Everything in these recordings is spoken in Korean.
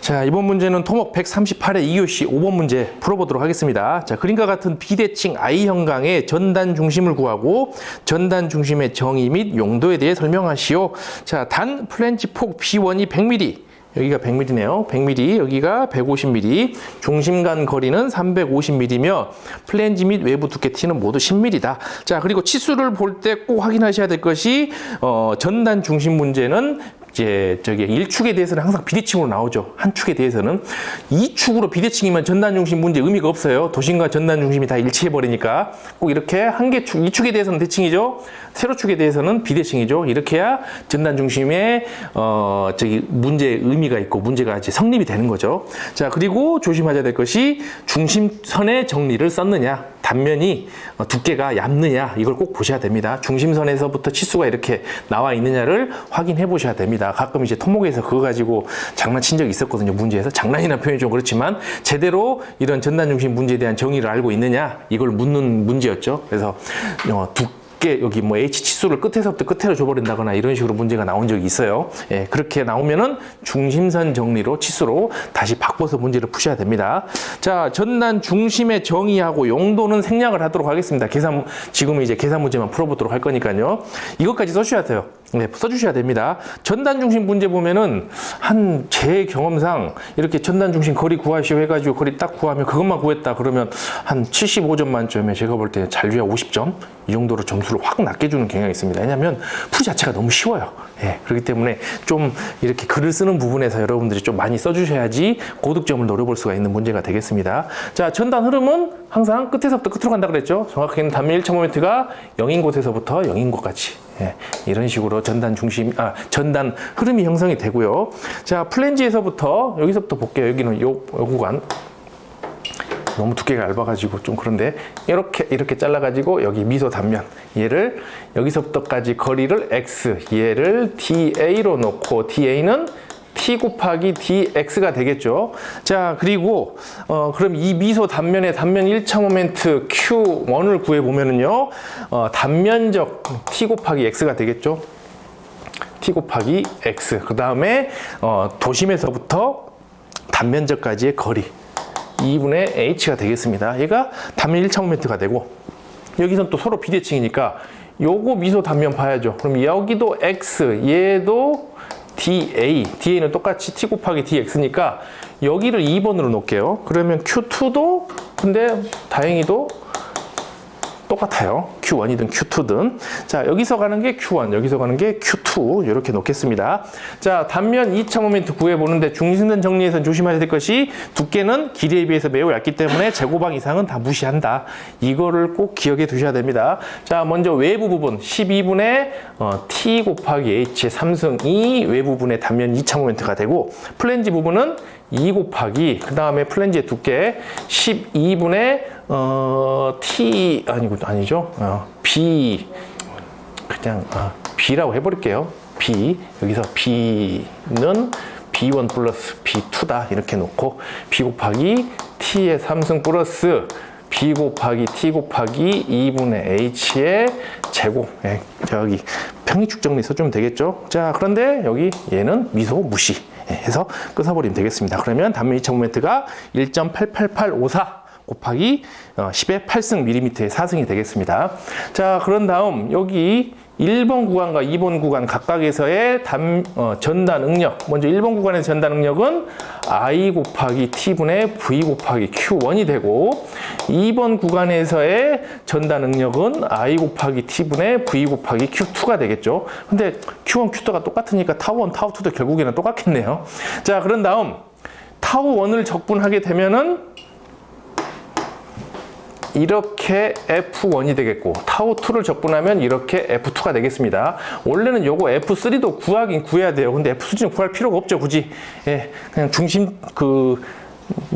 자, 이번 문제는 토목 138의 2교시 5번 문제 풀어보도록 하겠습니다. 자, 그림과 같은 비대칭 I형광의 전단 중심을 구하고 전단 중심의 정의 및 용도에 대해 설명하시오. 자, 단 플랜지 폭 B1이 100mm, 여기가 100mm네요. 100mm, 여기가 150mm, 중심 간 거리는 350mm며 플랜지 및 외부 두께 T는 모두 10mm다. 자, 그리고 치수를 볼 때 꼭 확인하셔야 될 것이 전단 중심 문제는 이제 저기 1축에 대해서는 항상 비대칭으로 나오죠. 한 축에 대해서는. 2축으로 비대칭이면 전단 중심 문제 의미가 없어요. 도심과 전단 중심이 다 일치해 버리니까 꼭 이렇게 한 개 축, 2축에 대해서는 대칭이죠. 세로축에 대해서는 비대칭이죠. 이렇게 해야 전단 중심의 저기 문제의 의미가 있고 문제가 이제 성립이 되는 거죠. 자, 그리고 조심하셔야 될 것이 중심선의 정리를 썼느냐, 단면이 두께가 얇느냐, 이걸 꼭 보셔야 됩니다. 중심선에서부터 치수가 이렇게 나와 있느냐를 확인해 보셔야 됩니다. 가끔 이제 토목에서 그거 가지고 장난친 적이 있었거든요. 문제에서. 장난이라는 표현이 좀 그렇지만 제대로 이런 전단 중심 문제에 대한 정의를 알고 있느냐, 이걸 묻는 문제였죠. 그래서 여기 뭐 H 치수를 끝에서부터 끝으로 줘버린다거나 이런 식으로 문제가 나온 적이 있어요. 예, 그렇게 나오면은 중심선 정리로 치수로 다시 바꿔서 문제를 푸셔야 됩니다. 자, 전단 중심의 정의하고 용도는 생략을 하도록 하겠습니다. 지금은 이제 계산 문제만 풀어보도록 할 거니까요. 이것까지 써주셔야 돼요. 네, 써주셔야 됩니다. 전단 중심 문제 보면은 제 경험상 이렇게 전단 중심 거리 구하시오 해가지고 거리 딱 구하면 그것만 구했다 그러면 한 75점 만점에 제가 볼 때 잔류야 50점 이 정도로 점수를 확 낮게 주는 경향이 있습니다. 왜냐하면 풀이 자체가 너무 쉬워요. 예, 그렇기 때문에 좀 이렇게 글을 쓰는 부분에서 여러분들이 좀 많이 써주셔야지 고득점을 노려볼 수가 있는 문제가 되겠습니다. 자, 전단 흐름은 항상 끝에서부터 끝으로 간다 그랬죠. 정확하게는 단면 1.5m가 0인 곳에서부터 0인 곳까지. 예, 이런 식으로 전단 흐름이 형성이 되고요. 자, 플랜지에서부터 여기서부터 볼게요. 여기는 요 구간 너무 두께가 얇아가지고 좀 그런데 이렇게 잘라가지고 여기 미소 단면 얘를 여기서부터까지 거리를 x, 얘를 da로 놓고 da는 t 곱하기 dx가 되겠죠. 자, 그리고 그럼 이 미소 단면의 단면 1차 모멘트 q1을 구해 보면은요, 단면적 t 곱하기 x가 되겠죠. t 곱하기 x. 그 다음에 도심에서부터 단면적까지의 거리 2분의 h가 되겠습니다. 얘가 단면 1차 모멘트가 되고, 여기선 또 서로 비대칭이니까 요거 미소 단면 봐야죠. 그럼 여기도 x, 얘도 da는 똑같이 t 곱하기 dx니까 여기를 2번으로 놓을게요. 그러면 q2도 근데 다행히도 똑같아요. Q1이든 Q2든. 자, 여기서 가는 게 Q1, 여기서 가는 게 Q2 이렇게 놓겠습니다. 자, 단면 2차 모멘트 구해보는데 중심선 정리에서 조심하셔야 될 것이 두께는 길이에 비해서 매우 얇기 때문에 제곱항 이상은 다 무시한다. 이거를 꼭 기억해 두셔야 됩니다. 자, 먼저 외부 부분 12분의 T 곱하기 H의 3승이 외부 부분의 단면 2차 모멘트가 되고, 플랜지 부분은 2 곱하기 그 다음에 플랜지의 두께 12분의 T 아니죠? B 그냥 B라고 해버릴게요. B 여기서 B는 B1 플러스 B2다 이렇게 놓고 B 곱하기 T의 3승 플러스 B 곱하기 T 곱하기 2분의 H의 제곱. 예, 저기 평행축 정리 써주면 되겠죠. 자, 그런데 여기 얘는 미소 무시 해서 끊어버리면 되겠습니다. 그러면 단면 2차 모멘트가 1.88854 곱하기 10의 8승 mm의 4승이 되겠습니다. 자, 그런 다음 여기 1번 구간과 2번 구간 각각에서의 전단 응력. 먼저 1번 구간의 전단 응력은 I 곱하기 T분의 V 곱하기 Q1이 되고, 2번 구간에서의 전단 응력은 I 곱하기 T분의 V 곱하기 Q2가 되겠죠. 근데 Q1, Q2가 똑같으니까 타우1, 타우2도 결국에는 똑같겠네요. 자, 그런 다음 타우1을 적분하게 되면은 이렇게 F1이 되겠고, 타우2를 적분하면 이렇게 F2가 되겠습니다. 원래는 요거 F3도 구하긴 구해야 돼요. 근데 F3는 구할 필요가 없죠, 굳이. 예, 그냥 중심,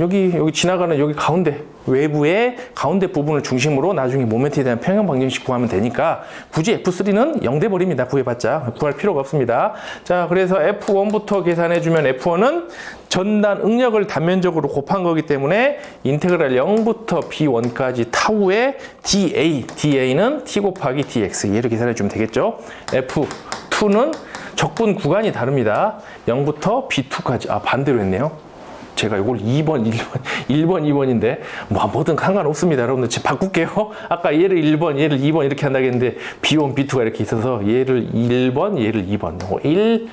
여기 지나가는 여기 가운데, 외부의 가운데 부분을 중심으로 나중에 모멘트에 대한 평형 방정식 구하면 되니까 굳이 F3는 0 돼 버립니다. 구해봤자 구할 필요가 없습니다. 자, 그래서 F1부터 계산해주면 F1은 전단 응력을 단면적으로 곱한 거기 때문에 인테그랄 0부터 B1까지 타우의 da는 T 곱하기 dx 얘를 계산해주면 되겠죠. F2는 적분 구간이 다릅니다. 0부터 B2까지 반대로 했네요. 제가 이걸 2번, 2번인데 뭐든 상관없습니다. 여러분들 지금 바꿀게요. 아까 얘를 1번, 얘를 2번 이렇게 한다고 했는데 B1, B2가 이렇게 있어서 얘를 1번, 얘를 2번, 1,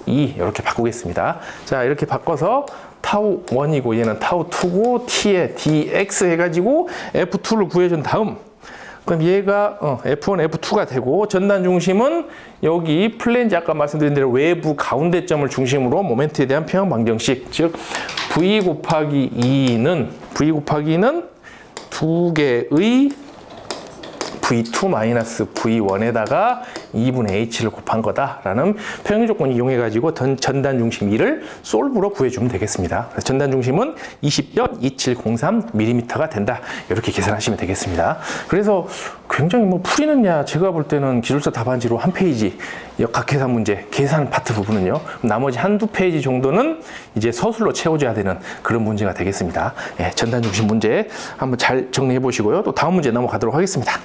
2 이렇게 바꾸겠습니다. 자, 이렇게 바꿔서 타우 1이고 얘는 타우 2고 t에 dx 해가지고 F2를 구해준 다음 그럼 얘가 F1, F2가 되고 전단 중심은 여기 플랜지 아까 말씀드린 대로 외부 가운데점을 중심으로 모멘트에 대한 평형 방정식 즉 V 곱하기 2는 두 개의 V2 마이너스 V1에다가 2분의 H를 곱한 거다라는 평형 조건 이용해가지고 전단 중심 2를 솔브로 구해주면 되겠습니다. 그래서 전단 중심은 20.2703mm가 된다. 이렇게 계산하시면 되겠습니다. 그래서 굉장히 풀이는야 제가 볼 때는 기술서 답안지로 한 페이지 역학계산 문제, 계산 파트 부분은요. 나머지 한두 페이지 정도는 이제 서술로 채워줘야 되는 그런 문제가 되겠습니다. 예, 전단 중심 문제 한번 잘 정리해 보시고요. 또 다음 문제 넘어가도록 하겠습니다.